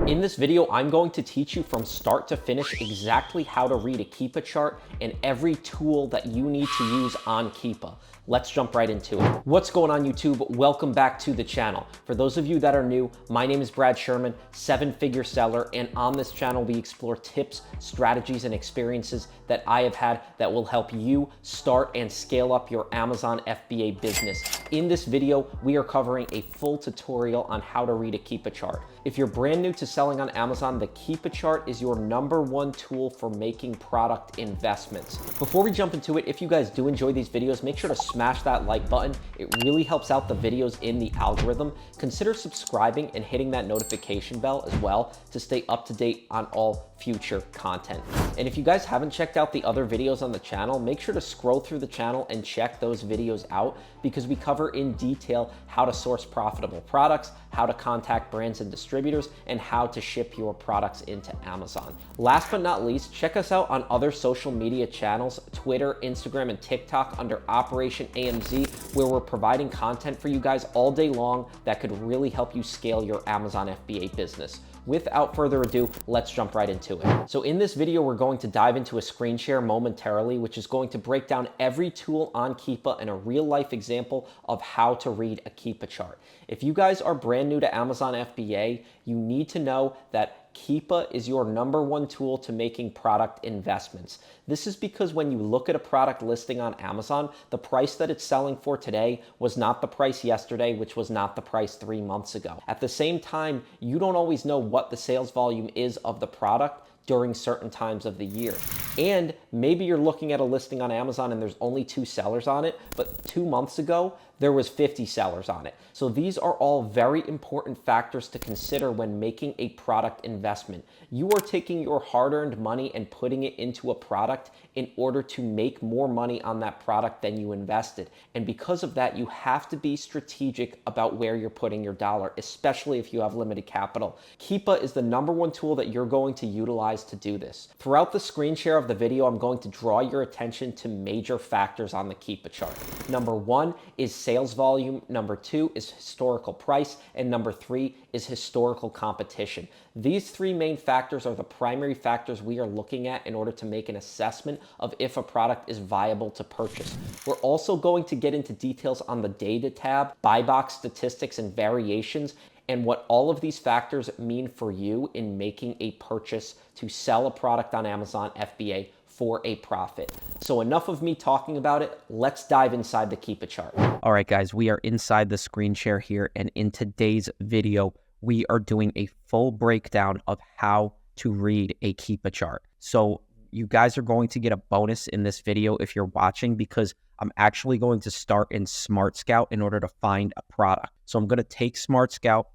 In this video, I'm going to teach you from start to finish exactly how to read a Keepa chart and every tool that you need to use on Keepa. Let's jump right into it. What's going on YouTube? Welcome back to the channel. For those of you that are new, my name is Brad Sherman, 7-figure seller, and on this channel, we explore tips, strategies, and experiences that I have had that will help you start and scale up your Amazon FBA business. In this video, we are covering a full tutorial on how to read a Keepa chart. If you're brand new to selling on Amazon, the Keepa chart is your #1 tool for making product investments. Before we jump into it, if you guys do enjoy these videos, make sure to smash that like button. It really helps out the videos in the algorithm. Consider subscribing and hitting that notification bell as well to stay up to date on all future content. And if you guys haven't checked out the other videos on the channel, make sure to scroll through the channel and check those videos out because we cover in detail how to source profitable products, how to contact brands and distributors, and how to ship your products into Amazon. Last but not least, check us out on other social media channels, Twitter, Instagram, and TikTok under Operation AMZ, where we're providing content for you guys all day long that could really help you scale your Amazon FBA business. Without further ado, let's jump right into it. So in this video, we're going to dive into a screen share momentarily, which is going to break down every tool on Keepa and a real life example of how to read a Keepa chart. If you guys are brand new to Amazon FBA, you need to know that Keepa is your #1 tool to making product investments. This is because when you look at a product listing on Amazon, the price that it's selling for today was not the price yesterday, which was not the price 3 months ago. At the same time, you don't always know what the sales volume is of the product during certain times of the year. And maybe you're looking at a listing on Amazon and there's only 2 sellers on it, but 2 months ago, there was 50 sellers on it. So these are all very important factors to consider when making a product investment. You are taking your hard-earned money and putting it into a product in order to make more money on that product than you invested. And because of that, you have to be strategic about where you're putting your dollar, especially if you have limited capital. Keepa is the #1 tool that you're going to utilize to do this. Throughout the screen share of the video, I'm going to draw your attention to major factors on the Keepa chart. #1 is sales volume, #2 is historical price, and #3 is historical competition. These 3 main factors are the primary factors we are looking at in order to make an assessment of if a product is viable to purchase. We're also going to get into details on the data tab, buy box statistics and variations, and what all of these factors mean for you in making a purchase to sell a product on Amazon FBA for a profit. So enough of me talking about it. Let's dive inside the Keepa chart. All right, guys, we are inside the screen share here. And in today's video, we are doing a full breakdown of how to read a Keepa chart. So you guys are going to get a bonus in this video if you're watching because I'm actually going to start in Smart Scout in order to find a product. So I'm going to take Smart Scout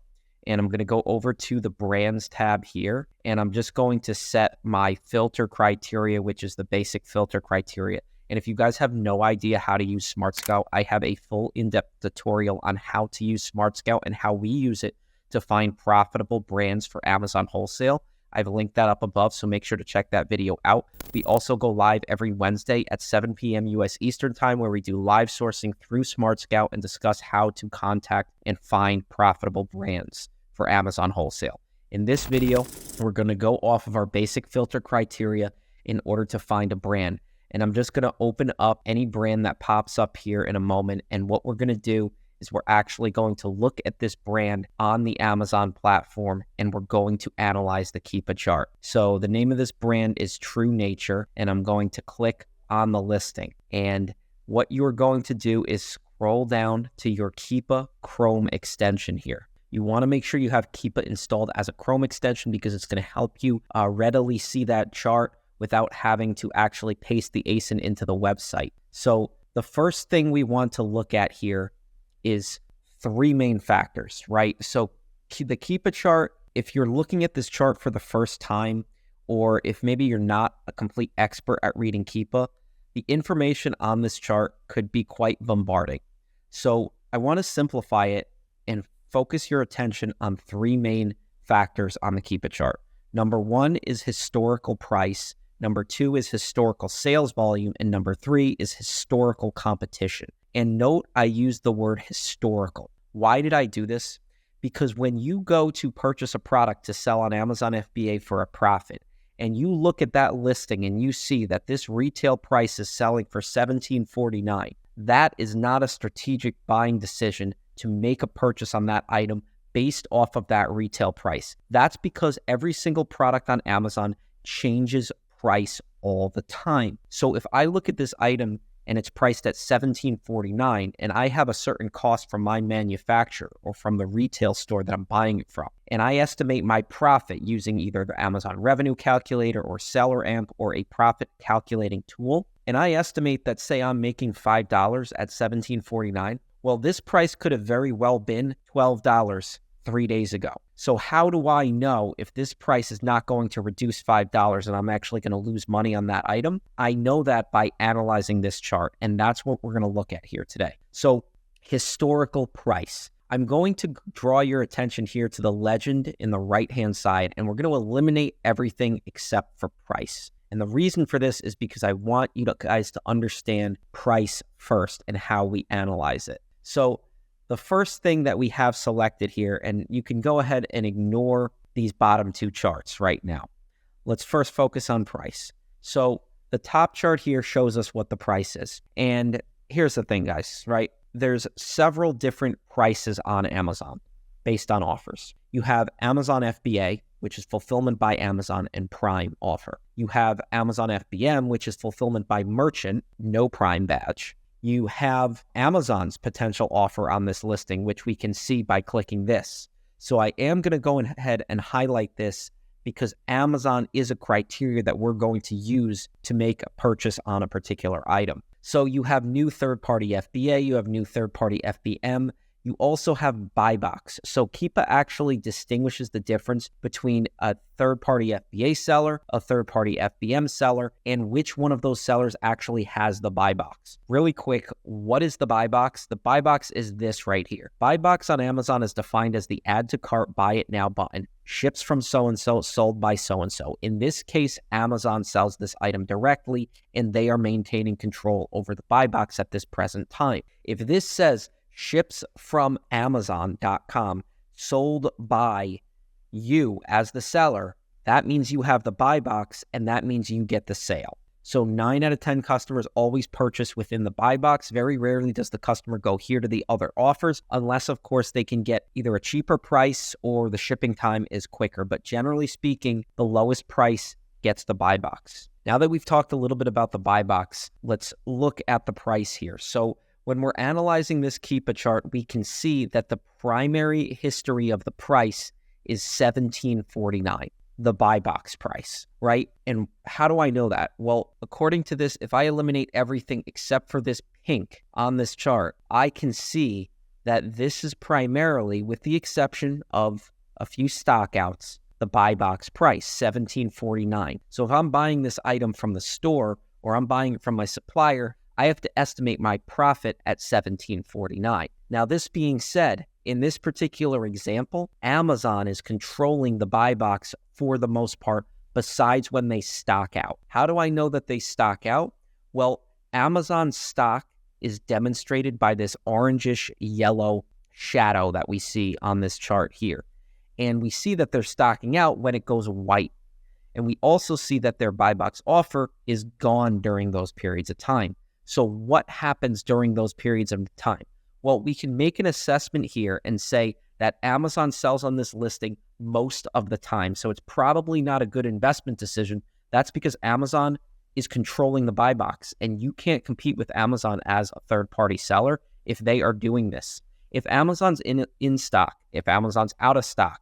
and I'm going to go over to the brands tab here, and I'm just going to set my filter criteria, which is the basic filter criteria. And if you guys have no idea how to use Smart Scout, I have a full in-depth tutorial on how to use Smart Scout and how we use it to find profitable brands for Amazon wholesale. I've linked that up above, so make sure to check that video out. We also go live every Wednesday at 7 p.m. US Eastern Time, where we do live sourcing through Smart Scout and discuss how to contact and find profitable brands for Amazon wholesale. In this video, we're going to go off of our basic filter criteria in order to find a brand. And I'm just going to open up any brand that pops up here in a moment. And what we're going to do is we're actually going to look at this brand on the Amazon platform and we're going to analyze the Keepa chart. So the name of this brand is True Nature, and I'm going to click on the listing. And what you're going to do is scroll down to your Keepa Chrome extension here. You want to make sure you have Keepa installed as a Chrome extension because it's going to help you readily see that chart without having to actually paste the ASIN into the website. So the first thing we want to look at here is 3 main factors, right? So the Keepa chart, if you're looking at this chart for the first time, or if maybe you're not a complete expert at reading Keepa, the information on this chart could be quite bombarding. So I want to simplify it and focus your attention on 3 main factors on the Keepa chart. #1 is historical price. #2 is historical sales volume. And #3 is historical competition. And note, I use the word historical. Why did I do this? Because when you go to purchase a product to sell on Amazon FBA for a profit, and you look at that listing and you see that this retail price is selling for $17.49, that is not a strategic buying decision to make a purchase on that item based off of that retail price. That's because every single product on Amazon changes price all the time. So if I look at this item and it's priced at $17.49 and I have a certain cost from my manufacturer or from the retail store that I'm buying it from, and I estimate my profit using either the Amazon revenue calculator or Seller Amp or a profit calculating tool, and I estimate that, say, I'm making $5 at $17.49, well, this price could have very well been $12 3 days ago. So how do I know if this price is not going to reduce $5 and I'm actually going to lose money on that item? I know that by analyzing this chart, and that's what we're going to look at here today. So historical price. I'm going to draw your attention here to the legend in the right-hand side, and we're going to eliminate everything except for price. And the reason for this is because I want you guys to understand price first and how we analyze it. So the first thing that we have selected here, and you can go ahead and ignore these bottom two charts right now. Let's first focus on price. So the top chart here shows us what the price is. And here's the thing, guys, right? There's several different prices on Amazon based on offers. You have Amazon FBA, which is fulfillment by Amazon and Prime offer. You have Amazon FBM, which is fulfillment by merchant, no Prime badge. You have Amazon's potential offer on this listing, which we can see by clicking this. So I am going to go ahead and highlight this because Amazon is a criteria that we're going to use to make a purchase on a particular item. So you have new third-party FBA, you have new third-party FBM, you also have buy box. So Keepa actually distinguishes the difference between a third-party FBA seller, a third-party FBM seller, and which one of those sellers actually has the buy box. Really quick, what is the buy box? The buy box is this right here. Buy box on Amazon is defined as the add to cart, buy it now button. Ships from so-and-so, sold by so-and-so. In this case, Amazon sells this item directly, and they are maintaining control over the buy box at this present time. If this says ships from Amazon.com, sold by you as the seller, that means you have the buy box, and that means you get the sale. So 9 out of 10 customers always purchase within the buy box. Very rarely does the customer go here to the other offers, unless, of course, they can get either a cheaper price or the shipping time is quicker. But generally speaking, the lowest price gets the buy box. Now that we've talked a little bit about the buy box, let's look at the price here. So when we're analyzing this Keepa chart, we can see that the primary history of the price is $17.49, the buy box price, right? And how do I know that? Well, according to this, if I eliminate everything except for this pink on this chart, I can see that this is primarily, with the exception of a few stockouts, the buy box price, $17.49. So if I'm buying this item from the store or I'm buying it from my supplier, I have to estimate my profit at $17.49. Now, this being said, in this particular example, Amazon is controlling the buy box for the most part, besides when they stock out. How do I know that they stock out? Well, Amazon's stock is demonstrated by this orangish yellow shadow that we see on this chart here. And we see that they're stocking out when it goes white. And we also see that their buy box offer is gone during those periods of time. So what happens during those periods of time? Well, we can make an assessment here and say that Amazon sells on this listing most of the time. So it's probably not a good investment decision. That's because Amazon is controlling the buy box, and you can't compete with Amazon as a third-party seller if they are doing this. If Amazon's in stock, if Amazon's out of stock,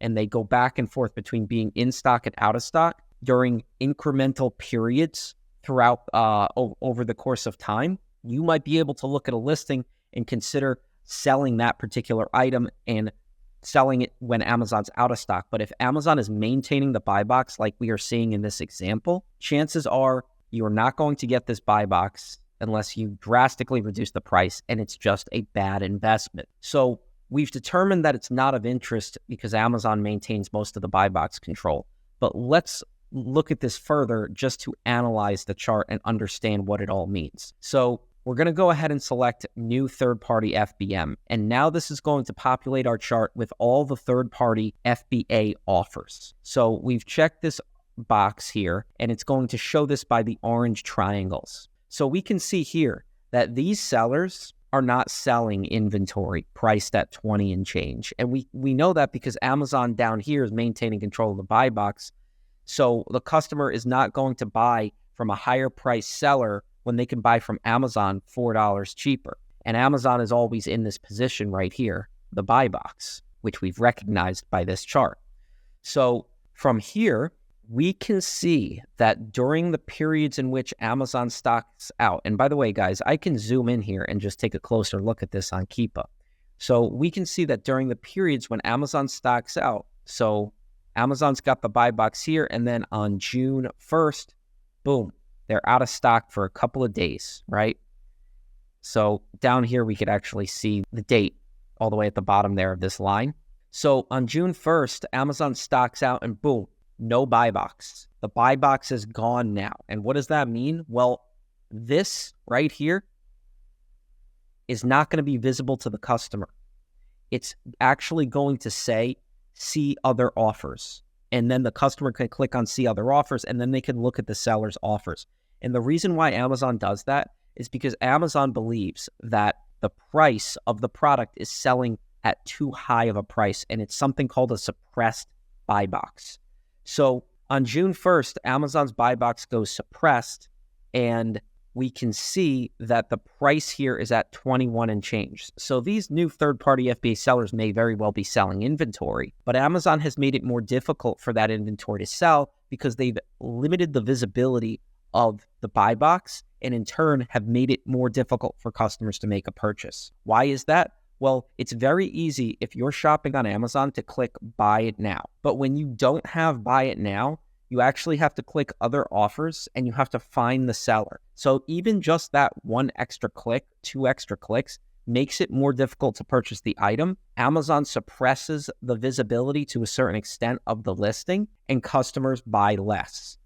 and they go back and forth between being in stock and out of stock during incremental periods throughout over the course of time, you might be able to look at a listing and consider selling that particular item and selling it when Amazon's out of stock. But if Amazon is maintaining the buy box like we are seeing in this example, chances are you're not going to get this buy box unless you drastically reduce the price, and it's just a bad investment. So we've determined that it's not of interest because Amazon maintains most of the buy box control. But let's look at this further just to analyze the chart and understand what it all means. So we're going to go ahead and select new third-party FBM. And now this is going to populate our chart with all the third-party FBA offers. So we've checked this box here, and it's going to show this by the orange triangles. So we can see here that these sellers are not selling inventory priced at 20 and change. And we know that because Amazon down here is maintaining control of the buy box. So the customer is not going to buy from a higher price seller when they can buy from Amazon $4 cheaper. And Amazon is always in this position right here, the buy box, which we've recognized by this chart. So from here, we can see that during the periods in which Amazon stocks out, and by the way, guys, I can zoom in here and just take a closer look at this on Keepa. So we can see that during the periods when Amazon stocks out, so Amazon's got the buy box here, and then on June 1st, boom, they're out of stock for a couple of days, right? So down here, we could actually see the date all the way at the bottom there of this line. So on June 1st, Amazon stocks out and boom, no buy box. The buy box is gone now. And what does that mean? Well, this right here is not going to be visible to the customer. It's actually going to say, see other offers. And then the customer can click on see other offers, and then they can look at the seller's offers. And the reason why Amazon does that is because Amazon believes that the price of the product is selling at too high of a price, and it's something called a suppressed buy box. So on June 1st, Amazon's buy box goes suppressed, and we can see that the price here is at 21 and change. So these new third-party FBA sellers may very well be selling inventory, but Amazon has made it more difficult for that inventory to sell because they've limited the visibility of the buy box and in turn have made it more difficult for customers to make a purchase. Why is that? Well, it's very easy if you're shopping on Amazon to click buy it now. But when you don't have buy it now, you actually have to click other offers and you have to find the seller. So even just that one extra click, 2 extra clicks, makes it more difficult to purchase the item. Amazon suppresses the visibility to a certain extent of the listing and customers buy less.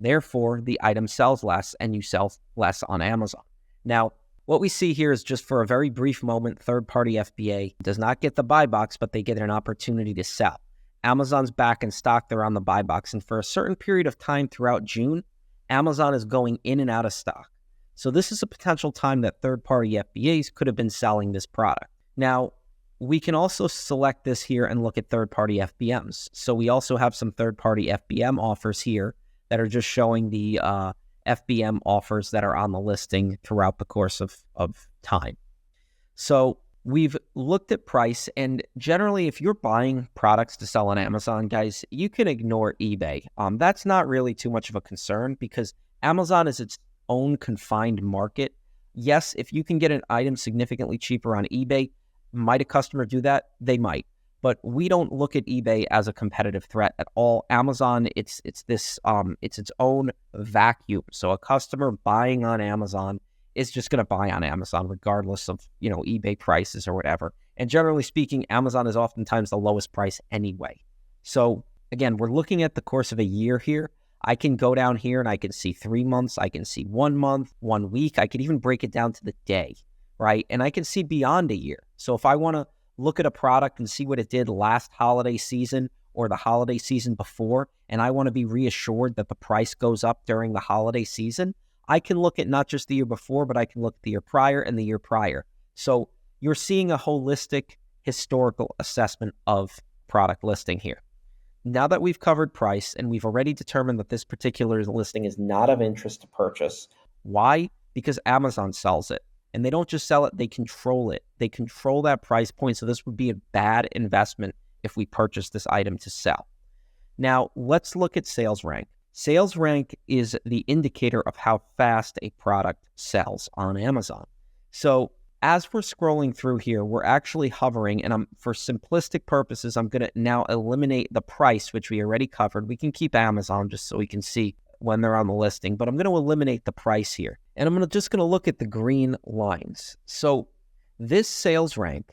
Therefore, the item sells less and you sell less on Amazon. Now, what we see here is just for a very brief moment, third-party FBA does not get the buy box, but they get an opportunity to sell. Amazon's back in stock, they're on the buy box, and for a certain period of time throughout June, Amazon is going in and out of stock. So this is a potential time that third-party FBAs could have been selling this product. Now, we can also select this here and look at third-party FBMs. So we also have some third-party FBM offers here that are just showing the FBM offers that are on the listing throughout the course of time. So we've looked at price, and generally, if you're buying products to sell on Amazon, guys, you can ignore eBay. That's not really too much of a concern because Amazon is its own confined market. Yes, if you can get an item significantly cheaper on eBay, might a customer do that? They might. But we don't look at eBay as a competitive threat at all. Amazon, it's its own vacuum. So a customer buying on Amazon is just going to buy on Amazon regardless of, eBay prices or whatever. And generally speaking, Amazon is oftentimes the lowest price anyway. So again, we're looking at the course of a year here. I can go down here and I can see 3 months. I can see 1 month, 1 week. I could even break it down to the day, right? And I can see beyond a year. So if I want to look at a product and see what it did last holiday season or the holiday season before, and I want to be reassured that the price goes up during the holiday season, I can look at not just the year before, but I can look at the year prior and the year prior. So you're seeing a holistic historical assessment of product listing here. Now that we've covered price and we've already determined that this particular listing is not of interest to purchase, why? Because Amazon sells it. And they don't just sell it, they control it. They control that price point, so this would be a bad investment if we purchase this item to sell. Now, let's look at sales rank. Sales rank is the indicator of how fast a product sells on Amazon. So as we're scrolling through here, we're actually hovering, and for simplistic purposes, I'm going to now eliminate the price, which we already covered. We can keep Amazon just so we can see when they're on the listing, but I'm going to eliminate the price here. And I'm just going to look at the green lines. So this sales rank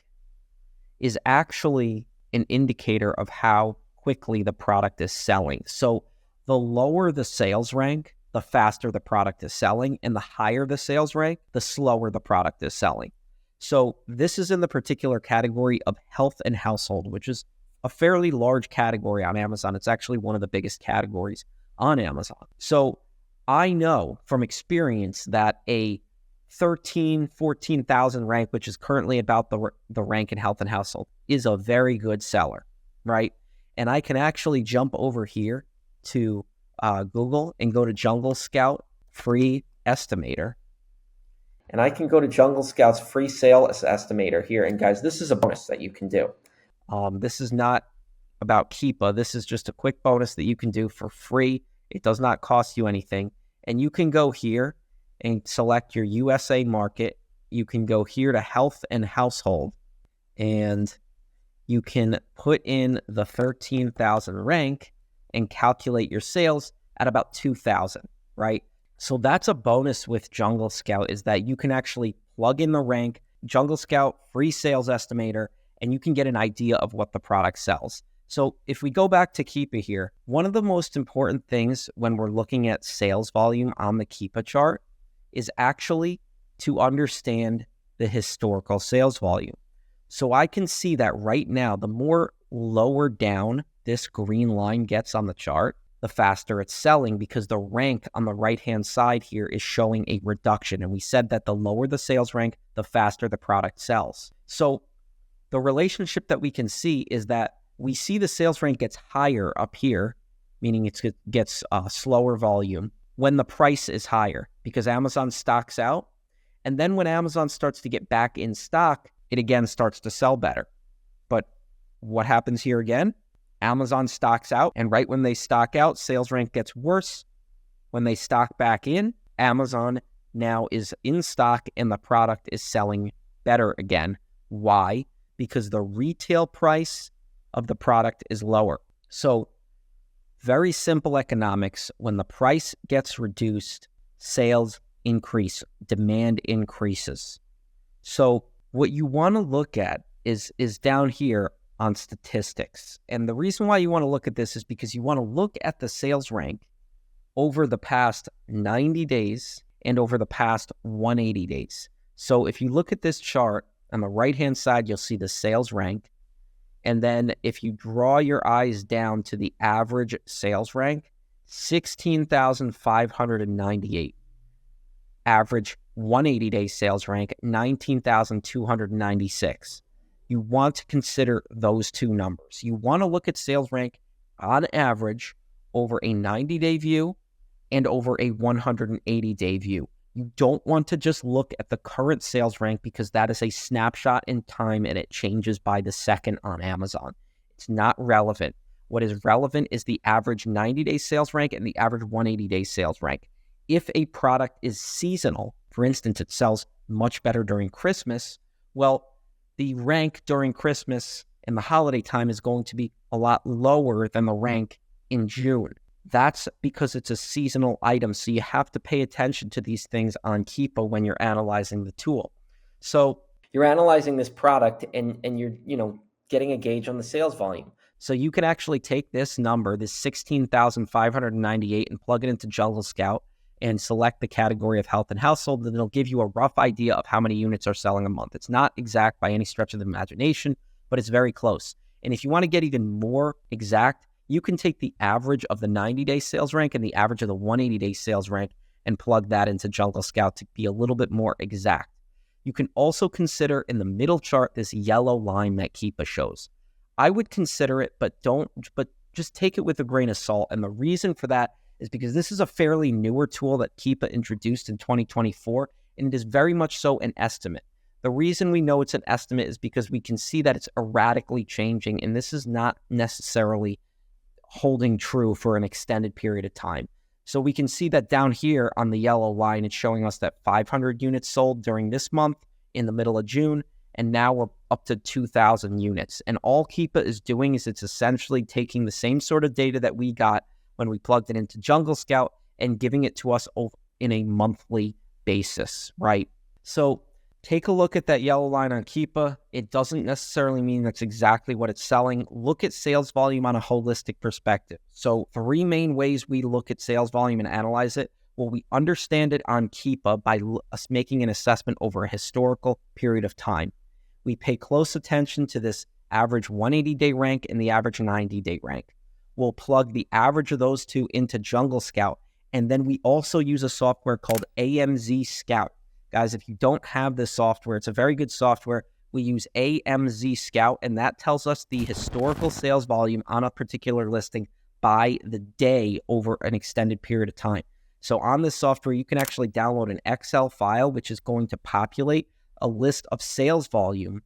is actually an indicator of how quickly the product is selling. So the lower the sales rank, the faster the product is selling, and the higher the sales rank, the slower the product is selling. So this is in the particular category of health and household, which is a fairly large category on Amazon. It's actually one of the biggest categories on Amazon. So I know from experience that a 14,000 rank, which is currently about the rank in health and household, is a very good seller, right? And I can actually jump over here to Google and go to Jungle Scout free estimator. And I can go to Jungle Scout's free sales estimator here. And guys, this is a bonus that you can do. This is not about Keepa. This is just a quick bonus that you can do for free. It does not cost you anything. And you can go here and select your USA market. You can go here to health and household. And you can put in the 13,000 rank and calculate your sales at about 2,000, right? So that's a bonus with Jungle Scout, is that you can actually plug in the rank, Jungle Scout free sales estimator, and you can get an idea of what the product sells. So if we go back to Keepa here, one of the most important things when we're looking at sales volume on the Keepa chart is actually to understand the historical sales volume. So I can see that right now, the more lower down this green line gets on the chart, the faster it's selling, because the rank on the right-hand side here is showing a reduction. And we said that the lower the sales rank, the faster the product sells. So the relationship that we can see is that we see the sales rank gets higher up here, meaning it gets slower volume when the price is higher, because Amazon stocks out. And then when Amazon starts to get back in stock, it again starts to sell better. But what happens here again? Amazon stocks out, and right when they stock out, sales rank gets worse. When they stock back in, Amazon now is in stock and the product is selling better again. Why? Because the retail price of the product is lower. So very simple economics. When the price gets reduced, sales increase, demand increases. So what you want to look at is down here on statistics. And the reason why you want to look at this is because you want to look at the sales rank over the past 90 days and over the past 180 days. So if you look at this chart on the right-hand side, you'll see the sales rank. And then if you draw your eyes down to the average sales rank, 16,598. Average 180-day sales rank, 19,296. You want to consider those two numbers. You want to look at sales rank on average over a 90-day view and over a 180-day view. You don't want to just look at the current sales rank, because that is a snapshot in time and it changes by the second on Amazon. It's not relevant. What is relevant is the average 90-day sales rank and the average 180-day sales rank. If a product is seasonal, for instance, it sells much better during Christmas, well, the rank during Christmas and the holiday time is going to be a lot lower than the rank in June. That's because it's a seasonal item. So you have to pay attention to these things on Keepa when you're analyzing the tool. So you're analyzing this product and you're, getting a gauge on the sales volume. So you can actually take this number, this 16,598, and plug it into Jungle Scout and select the category of health and household, and it'll give you a rough idea of how many units are selling a month. It's not exact by any stretch of the imagination, but it's very close. And if you want to get even more exact, you can take the average of the 90-day sales rank and the average of the 180-day sales rank and plug that into Jungle Scout to be a little bit more exact. You can also consider in the middle chart this yellow line that Keepa shows. I would consider it, but just take it with a grain of salt. And the reason for that is because this is a fairly newer tool that Keepa introduced in 2024, and it is very much so an estimate. The reason we know it's an estimate is because we can see that it's erratically changing, and this is not necessarily holding true for an extended period of time. So we can see that down here on the yellow line, it's showing us that 500 units sold during this month in the middle of June, and now we're up to 2,000 units. And all Keepa is doing is it's essentially taking the same sort of data that we got when we plugged it into Jungle Scout and giving it to us in a monthly basis, right? So take a look at that yellow line on Keepa. It doesn't necessarily mean that's exactly what it's selling. Look at sales volume on a holistic perspective. So 3 main ways we look at sales volume and analyze it. Well, we understand it on Keepa by us making an assessment over a historical period of time. We pay close attention to this average 180-day rank and the average 90-day rank. We'll plug the average of those two into Jungle Scout, and then we also use a software called AMZ Scout. Guys, if you don't have this software, it's a very good software. We use AMZ Scout, and that tells us the historical sales volume on a particular listing by the day over an extended period of time. So on this software, you can actually download an Excel file, which is going to populate a list of sales volume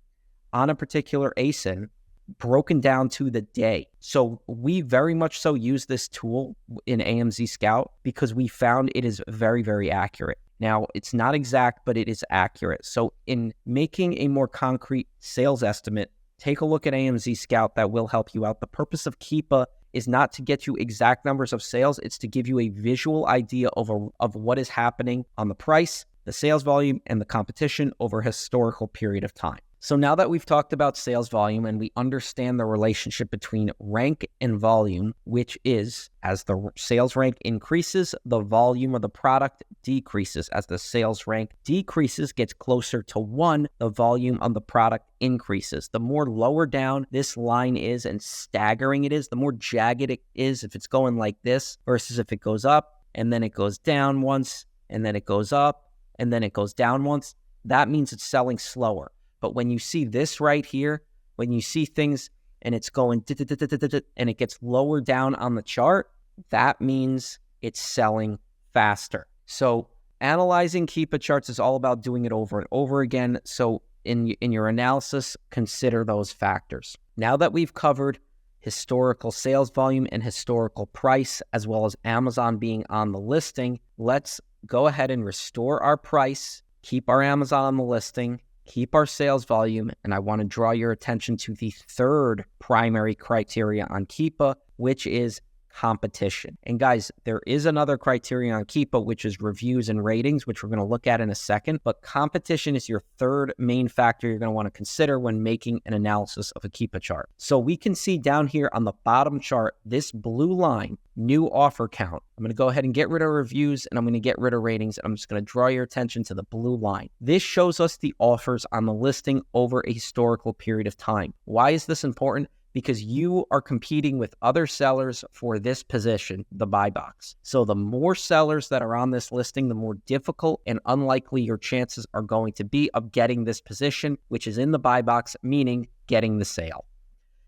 on a particular ASIN broken down to the day. So we very much so use this tool in AMZ Scout because we found it is very, very accurate. Now, it's not exact, but it is accurate. So in making a more concrete sales estimate, take a look at AMZ Scout. That will help you out. The purpose of Keepa is not to get you exact numbers of sales. It's to give you a visual idea of what is happening on the price, the sales volume, and the competition over a historical period of time. So now that we've talked about sales volume and we understand the relationship between rank and volume, which is as the sales rank increases, the volume of the product decreases. As the sales rank decreases, gets closer to 1, the volume of the product increases. The more lower down this line is and staggering it is, the more jagged it is if it's going like this versus if it goes up and then it goes down once and then it goes up and then it goes down once, that means it's selling slower. But when you see this right here, when you see things and it's going and it gets lower down on the chart, that means it's selling faster. So analyzing Keepa charts is all about doing it over and over again. So in your analysis, consider those factors. Now that we've covered historical sales volume and historical price, as well as Amazon being on the listing, let's go ahead and restore our price, keep our Amazon on the listing, keep our sales volume, and I want to draw your attention to the third primary criteria on Keepa, which is competition. And guys, there is another criteria on Keepa, which is reviews and ratings, which we're going to look at in a second, but competition is your third main factor you're going to want to consider when making an analysis of a Keepa chart. So we can see down here on the bottom chart, this blue line, new offer count. I'm going to go ahead and get rid of reviews and I'm going to get rid of ratings. I'm just going to draw your attention to the blue line. This shows us the offers on the listing over a historical period of time. Why is this important? Because you are competing with other sellers for this position, the buy box. So the more sellers that are on this listing, the more difficult and unlikely your chances are going to be of getting this position, which is in the buy box, meaning getting the sale.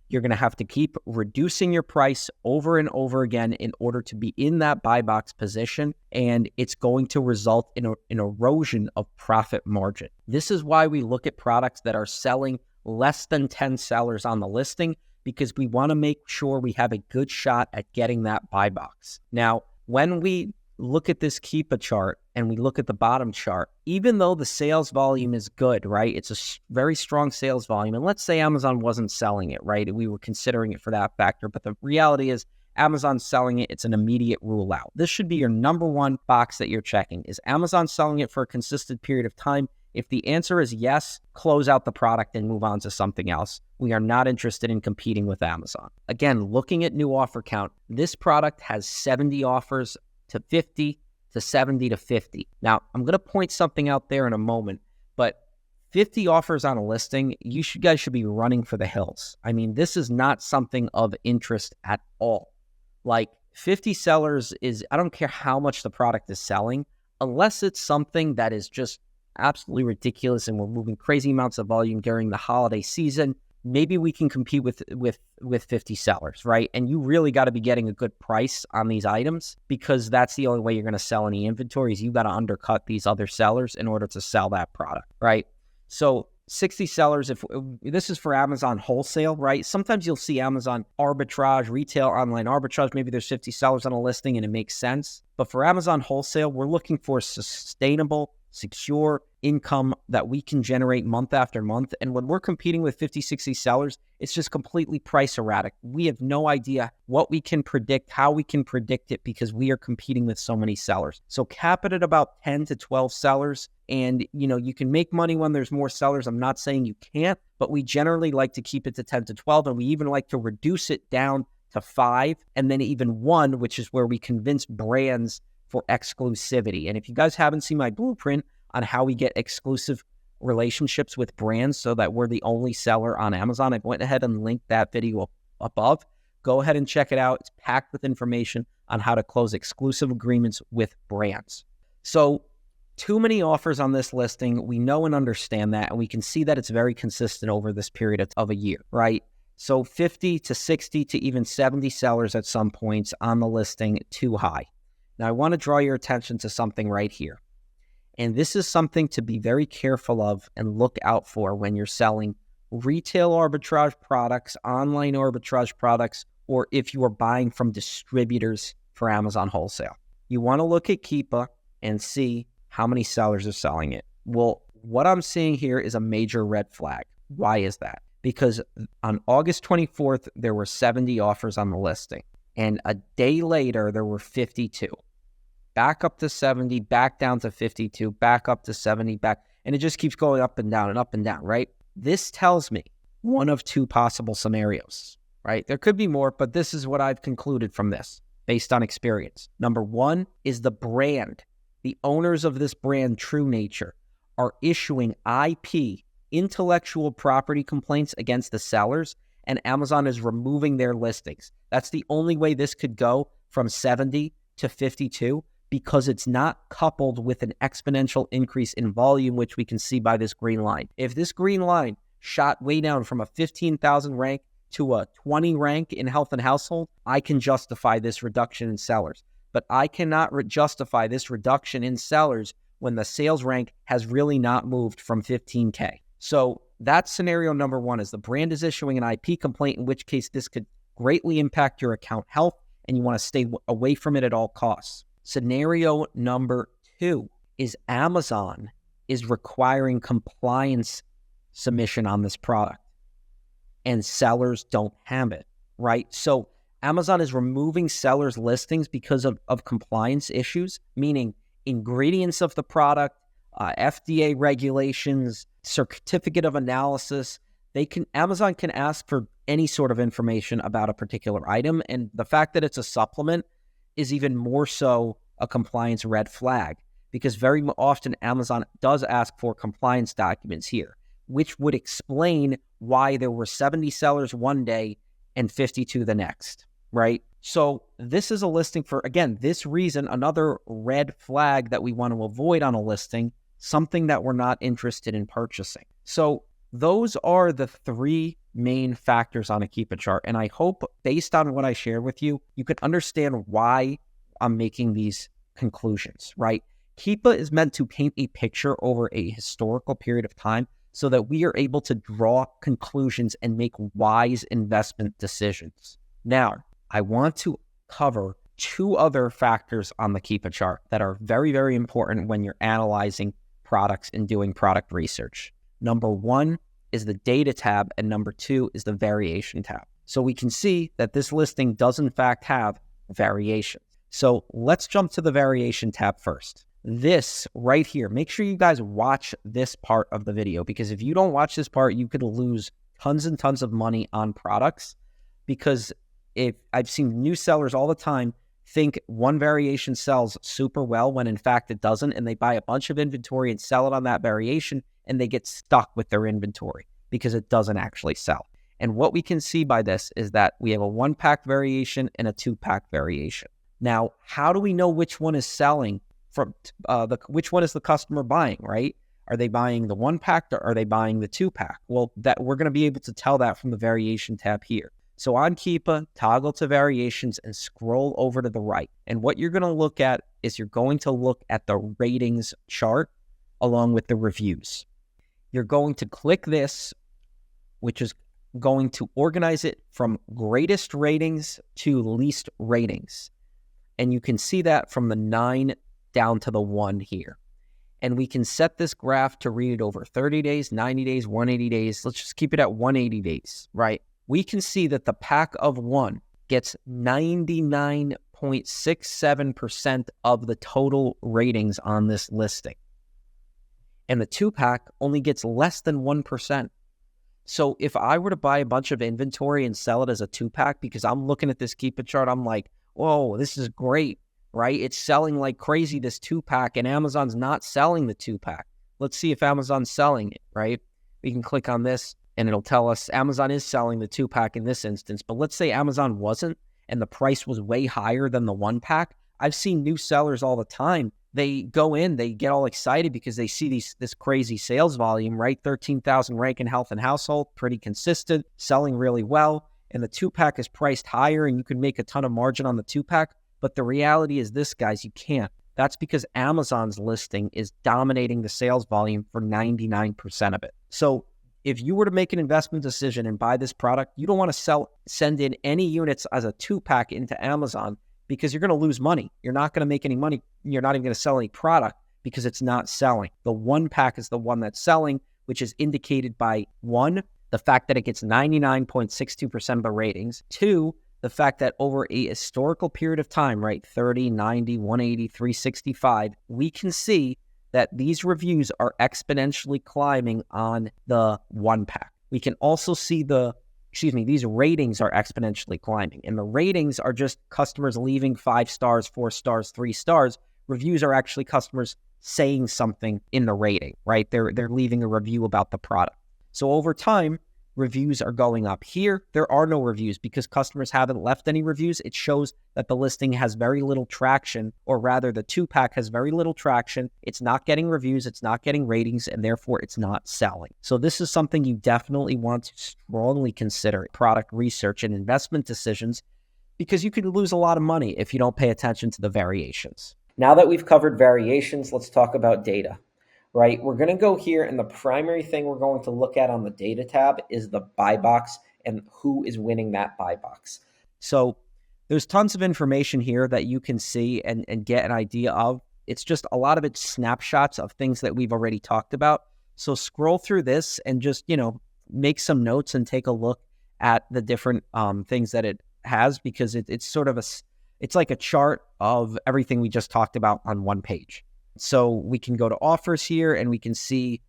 You're going to have to keep reducing your price over and over again in order to be in that buy box position, and it's going to result in an erosion of profit margin. This is why we look at products that are selling less than 10 sellers on the listing, because we want to make sure we have a good shot at getting that buy box. Now, when we look at this Keepa chart and we look at the bottom chart, even though the sales volume is good, right? It's a very strong sales volume. And let's say Amazon wasn't selling it, right? We were considering it for that factor. But the reality is Amazon's selling it. It's an immediate rule out. This should be your number one box that you're checking. Is Amazon selling it for a consistent period of time? If the answer is yes, close out the product and move on to something else. We are not interested in competing with Amazon. Again, looking at new offer count, this product has 70 offers to 50 to 70 to 50. Now, I'm going to point something out there in a moment, but 50 offers on a listing, you guys should be running for the hills. I mean, this is not something of interest at all. Like 50 sellers is, I don't care how much the product is selling, unless it's something that is just absolutely ridiculous and we're moving crazy amounts of volume during the holiday season, maybe we can compete with 50 sellers, right? And you really got to be getting a good price on these items, because that's the only way you're going to sell any inventory is you got to undercut these other sellers in order to sell that product, right? So 60 sellers, if this is for Amazon wholesale, right? Sometimes you'll see Amazon arbitrage, retail online arbitrage. Maybe there's 50 sellers on a listing and it makes sense. But for Amazon wholesale, we're looking for sustainable, secure income that we can generate month after month. And when we're competing with 50, 60 sellers, it's just completely price erratic. We have no idea what we can predict, how we can predict it, because we are competing with so many sellers. So cap it at about 10 to 12 sellers. And, you can make money when there's more sellers. I'm not saying you can't, but we generally like to keep it to 10 to 12. And we even like to reduce it down to 5 and then even 1, which is where we convince brands for exclusivity. And if you guys haven't seen my blueprint on how we get exclusive relationships with brands so that we're the only seller on Amazon, I went ahead and linked that video above. Go ahead and check it out. It's packed with information on how to close exclusive agreements with brands. So too many offers on this listing. We know and understand that, and we can see that it's very consistent over this period of a year, right? So 50 to 60 to even 70 sellers at some points on the listing, too high. Now, I want to draw your attention to something right here. And this is something to be very careful of and look out for when you're selling retail arbitrage products, online arbitrage products, or if you are buying from distributors for Amazon wholesale. You want to look at Keepa and see how many sellers are selling it. Well, what I'm seeing here is a major red flag. Why is that? Because on August 24th, there were 70 offers on the listing. And a day later, there were 52. Back up to 70, back down to 52, back up to 70, back. And it just keeps going up and down, right? This tells me one of two possible scenarios, right? There could be more, but this is what I've concluded from this based on experience. Number one is the brand. The owners of this brand, True Nature, are issuing IP, intellectual property complaints against the sellers, and Amazon is removing their listings. That's the only way this could go from 70 to 52, because it's not coupled with an exponential increase in volume, which we can see by this green line. If this green line shot way down from a 15,000 rank to a 20 rank in health and household, I can justify this reduction in sellers. But I cannot justify this reduction in sellers when the sales rank has really not moved from 15K. So that's scenario number one, is the brand is issuing an IP complaint, in which case this could greatly impact your account health, and you want to stay away from it at all costs. Scenario number two is Amazon is requiring compliance submission on this product, and sellers don't have it, right? So Amazon is removing sellers' listings because of compliance issues, meaning ingredients of the product, FDA regulations, certificate of analysis. Amazon can ask for any sort of information about a particular item, and the fact that it's a supplement is even more so a compliance red flag, because very often Amazon does ask for compliance documents here, which would explain why there were 70 sellers one day and 52 the next, right? So this is a listing for, again, this reason, another red flag that we want to avoid on a listing, something that we're not interested in purchasing. So those are the three main factors on a Keepa chart. And I hope, based on what I shared with you, you can understand why I'm making these conclusions, right? Keepa is meant to paint a picture over a historical period of time so that we are able to draw conclusions and make wise investment decisions. Now, I want to cover two other factors on the Keepa chart that are very, very important when you're analyzing products and doing product research. Number one is the data tab, and number two is the variation tab. So we can see that this listing does in fact have variations. So let's jump to the variation tab first. This right here, make sure you guys watch this part of the video, because if you don't watch this part, you could lose tons and tons of money on products, because if I've seen new sellers all the time think one variation sells super well when in fact it doesn't, and they buy a bunch of inventory and sell it on that variation, and they get stuck with their inventory because it doesn't actually sell. And what we can see by this is that we have a 1-pack variation and a 2-pack variation. Now, how do we know which one is selling from which one is the customer buying, right? Are they buying the 1-pack or are they buying the 2-pack? Well, that we're going to be able to tell that from the variation tab here. So on Keepa, toggle to variations and scroll over to the right. And what you're going to look at is you're going to look at the ratings chart along with the reviews. You're going to click this, which is going to organize it from greatest ratings to least ratings. And you can see that from the 9 down to the 1 here. And we can set this graph to read it over 30 days, 90 days, 180 days. Let's just keep it at 180 days, right? We can see that the pack of 1 gets 99.67% of the total ratings on this listing. And the 2-pack only gets less than 1%. So if I were to buy a bunch of inventory and sell it as a 2-pack, because I'm looking at this Keepa chart, I'm like, whoa, this is great, right? It's selling like crazy, this 2-pack, and Amazon's not selling the 2-pack. Let's see if Amazon's selling it, right? We can click on this and it'll tell us Amazon is selling the 2-pack in this instance. But let's say Amazon wasn't and the price was way higher than the 1-pack. I've seen new sellers all the time. They go in, they get all excited because they see this crazy sales volume, right? 13,000 rank in health and household, pretty consistent, selling really well. And the 2-pack is priced higher and you can make a ton of margin on the 2-pack. But the reality is this, guys, you can't. That's because Amazon's listing is dominating the sales volume for 99% of it. So if you were to make an investment decision and buy this product, you don't want to send in any units as a 2-pack into Amazon because you're going to lose money. You're not going to make any money. You're not even going to sell any product because it's not selling. The 1-pack is the one that's selling, which is indicated by 1, the fact that it gets 99.62% of the ratings. 2, the fact that over a historical period of time, right, 30, 90, 180, 365, we can see that these reviews are exponentially climbing on the 1-pack. We can also see these ratings are exponentially climbing. And the ratings are just customers leaving 5 stars, 4 stars, 3 stars. Reviews are actually customers saying something in the rating, right? They're leaving a review about the product. So over time, reviews are going up. Here, there are no reviews because customers haven't left any reviews. It shows that the listing has very little traction, or rather the 2-pack has very little traction. It's not getting reviews, it's not getting ratings, and therefore it's not selling. So this is something you definitely want to strongly consider product research and investment decisions, because you could lose a lot of money if you don't pay attention to the variations. Now that we've covered variations, let's talk about data. Right, we're going to go here, and the primary thing we're going to look at on the data tab is the buy box and who is winning that buy box. So there's tons of information here that you can see and get an idea of. It's just a lot of it's snapshots of things that we've already talked about. So scroll through this and just, make some notes and take a look at the different things that it has, because it's sort of it's like a chart of everything we just talked about on one page. So we can go to offers here and we can see,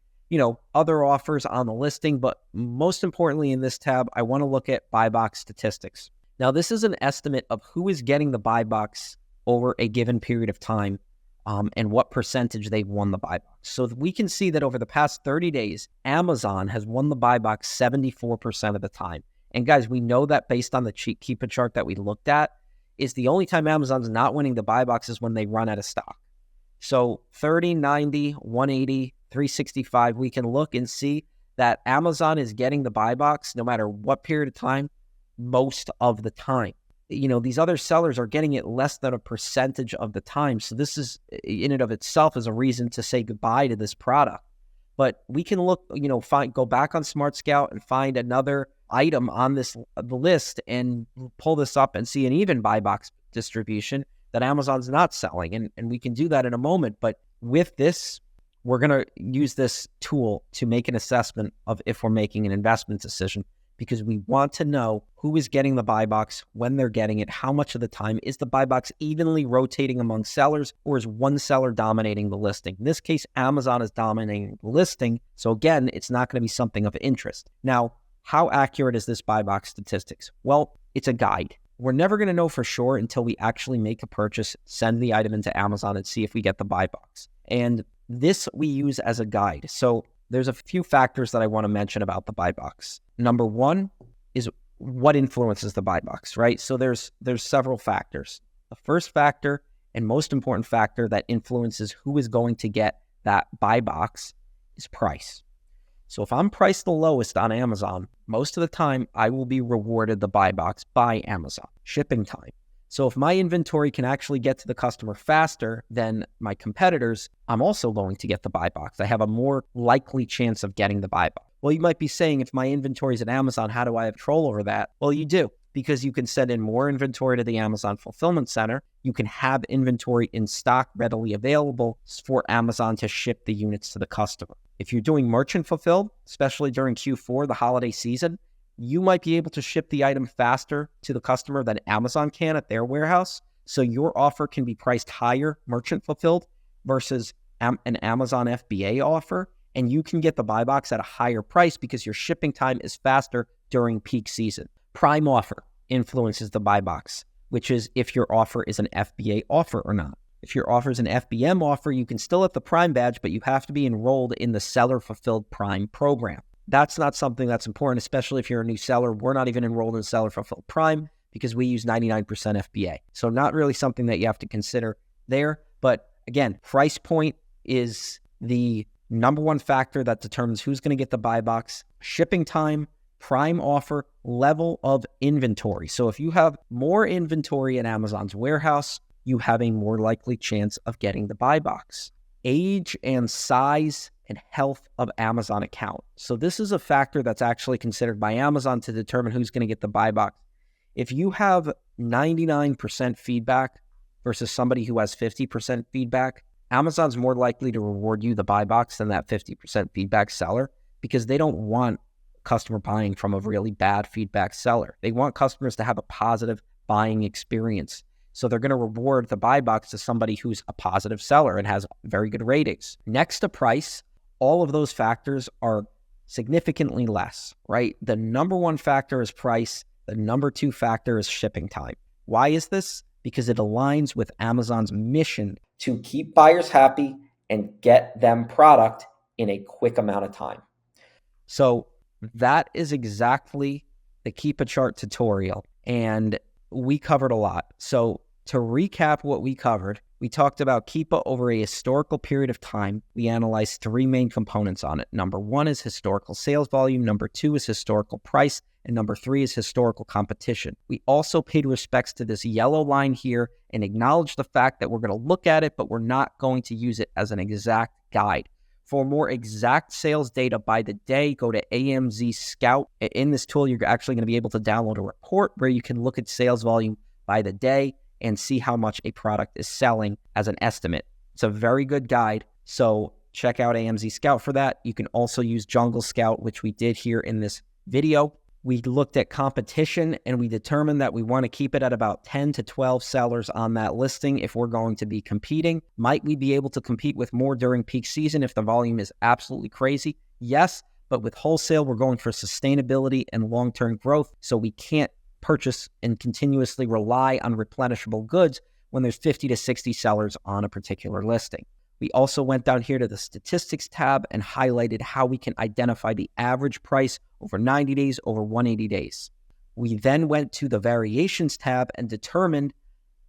other offers on the listing. But most importantly in this tab, I want to look at buy box statistics. Now, this is an estimate of who is getting the buy box over a given period of time and what percentage they've won the buy box. So we can see that over the past 30 days, Amazon has won the buy box 74% of the time. And guys, we know that based on the Keepa chart that we looked at, is the only time Amazon's not winning the buy box is when they run out of stock. So 30, 90, 180, 365, we can look and see that Amazon is getting the buy box no matter what period of time, most of the time. These other sellers are getting it less than a percentage of the time. So this is in and of itself is a reason to say goodbye to this product. But we can look, go back on Smart Scout and find another item on the list and pull this up and see an even buy box distribution that Amazon's not selling. And we can do that in a moment. But with this, we're going to use this tool to make an assessment of if we're making an investment decision, because we want to know who is getting the buy box, when they're getting it, how much of the time. Is the buy box evenly rotating among sellers, or is one seller dominating the listing? In this case, Amazon is dominating the listing. So again, it's not going to be something of interest. Now, how accurate is this buy box statistics? Well, it's a guide. We're never going to know for sure until we actually make a purchase, send the item into Amazon, and see if we get the buy box. And this we use as a guide. So there's a few factors that I want to mention about the buy box. Number one is what influences the buy box, right? So there's several factors. The first factor and most important factor that influences who is going to get that buy box is price. So if I'm priced the lowest on Amazon, most of the time I will be rewarded the buy box by Amazon. Shipping time. So if my inventory can actually get to the customer faster than my competitors, I'm also going to get the buy box. I have a more likely chance of getting the buy box. Well, you might be saying, if my inventory is at Amazon, how do I have control over that? Well, you do, because you can send in more inventory to the Amazon Fulfillment Center. You can have inventory in stock readily available for Amazon to ship the units to the customer. If you're doing merchant fulfilled, especially during Q4, the holiday season, you might be able to ship the item faster to the customer than Amazon can at their warehouse. So your offer can be priced higher, merchant fulfilled, versus an Amazon FBA offer. And you can get the buy box at a higher price because your shipping time is faster during peak season. Prime offer influences the buy box. which is if your offer is an FBA offer or not. If your offer is an FBM offer, you can still have the Prime badge, but you have to be enrolled in the Seller Fulfilled Prime program. That's not something that's important, especially if you're a new seller. We're not even enrolled in Seller Fulfilled Prime because we use 99% FBA. So not really something that you have to consider there. But again, price point is the number one factor that determines who's going to get the buy box. Shipping time, Prime offer, level of inventory. So if you have more inventory in Amazon's warehouse, you have a more likely chance of getting the buy box. Age and size and health of Amazon account. So this is a factor that's actually considered by Amazon to determine who's going to get the buy box. If you have 99% feedback versus somebody who has 50% feedback, Amazon's more likely to reward you the buy box than that 50% feedback seller because they don't want customer buying from a really bad feedback seller. They want customers to have a positive buying experience. So they're going to reward the buy box to somebody who's a positive seller and has very good ratings. Next to price, all of those factors are significantly less, right? The number one factor is price. The number two factor is shipping time. Why is this? Because it aligns with Amazon's mission to keep buyers happy and get them product in a quick amount of time. So that is exactly the Keepa chart tutorial. And we covered a lot. So to recap what we covered, we talked about Keepa over a historical period of time. We analyzed three main components on it. Number one is historical sales volume. Number two is historical price. And number three is historical competition. We also paid respects to this yellow line here and acknowledged the fact that we're going to look at it, but we're not going to use it as an exact guide. For more exact sales data by the day, go to AMZ Scout. In this tool, you're actually going to be able to download a report where you can look at sales volume by the day and see how much a product is selling as an estimate. It's a very good guide, so check out AMZ Scout for that. You can also use Jungle Scout, which we did here in this video. We looked at competition and we determined that we want to keep it at about 10 to 12 sellers on that listing if we're going to be competing. Might we be able to compete with more during peak season if the volume is absolutely crazy? Yes, but with wholesale, we're going for sustainability and long-term growth, so we can't purchase and continuously rely on replenishable goods when there's 50 to 60 sellers on a particular listing. We also went down here to the statistics tab and highlighted how we can identify the average price over 90 days, over 180 days. We then went to the variations tab and determined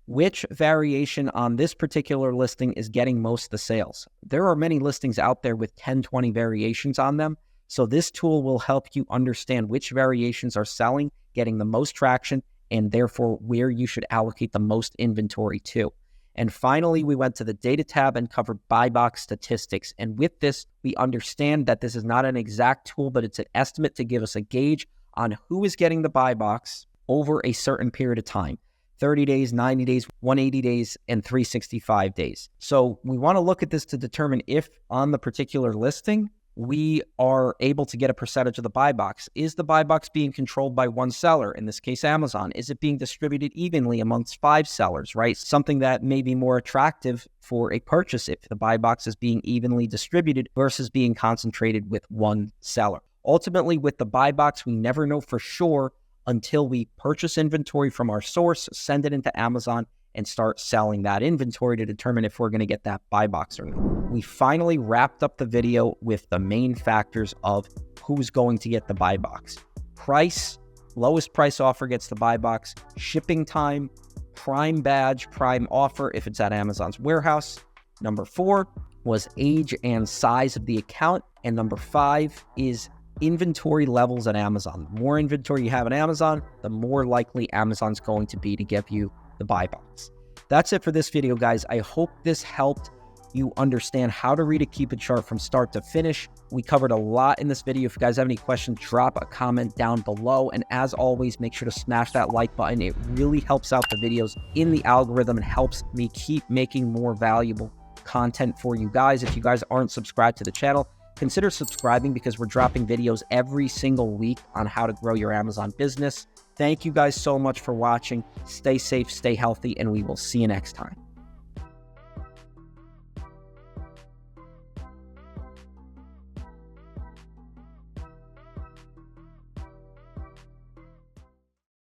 which variation on this particular listing is getting most of the sales. There are many listings out there with 10, 20 variations on them. So this tool will help you understand which variations are selling, getting the most traction, and therefore where you should allocate the most inventory to. And finally, we went to the data tab and covered buy box statistics. And with this, we understand that this is not an exact tool, but it's an estimate to give us a gauge on who is getting the buy box over a certain period of time. 30 days, 90 days, 180 days, and 365 days. So we want to look at this to determine if on the particular listing, we are able to get a percentage of the buy box. Is the buy box being controlled by one seller, in this case, Amazon? Is it being distributed evenly amongst 5 sellers, right? Something that may be more attractive for a purchase if the buy box is being evenly distributed versus being concentrated with one seller. Ultimately, with the buy box, we never know for sure until we purchase inventory from our source, send it into Amazon, and start selling that inventory to determine if we're going to get that buy box or not. We finally wrapped up the video with the main factors of who's going to get the buy box. Price, lowest price offer gets the buy box. Shipping time, Prime badge, Prime offer if it's at Amazon's warehouse. Number 4 was age and size of the account. And number 5 is inventory levels at Amazon. The more inventory you have at Amazon, the more likely Amazon's going to be to give you the buy box. That's it for this video, guys. I hope this helped you understand how to read a Keepa chart from start to finish. We covered a lot in this video. If you guys have any questions, drop a comment down below. And as always, make sure to smash that like button. It really helps out the videos in the algorithm and helps me keep making more valuable content for you guys. If you guys aren't subscribed to the channel, consider subscribing because we're dropping videos every single week on how to grow your Amazon business. Thank you guys so much for watching. Stay safe, stay healthy, and we will see you next time.